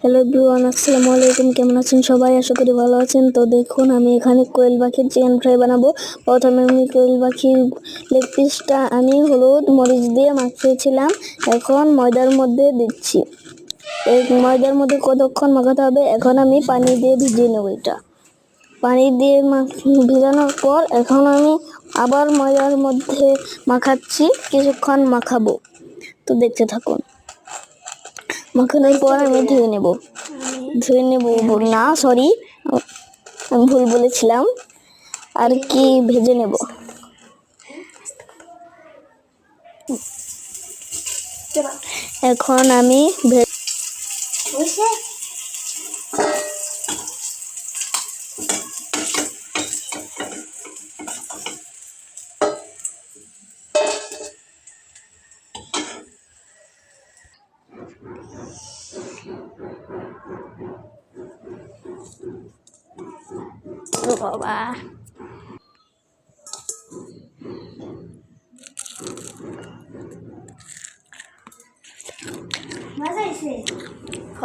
Hello everyone, আসসালামু আলাইকুম। কেমন আছেন সবাই? আশা করি ভালো আছেন। তো দেখুন, আমি এখানে কোয়েল পাখির চিকেন ফ্রাই বানাবো। প্রথমে আমি কোয়েল পাখির লেগ পিসটা আমি হলুদ মরিচ দিয়ে মাখিয়েছিলাম, এখন ময়দার মধ্যে দিচ্ছি। এই ময়দার মধ্যে কতক্ষণ মাখাতে হবে? এখন আমি পানি দিয়ে ভিজিয়ে নেব। এটা পানি দিয়ে ভিজানোর পর এখন আমি আবার ময়দার মধ্যে মাখাচ্ছি, কিছুক্ষণ মাখাবো। তো দেখতে থাকুন। মাখানোর পর আমি ধুয়ে নেব না, সরি, আমি ভুল বলেছিলাম, আর কি ভেজে নেব। এখন আমি বাবা মজা হয়েছে। হ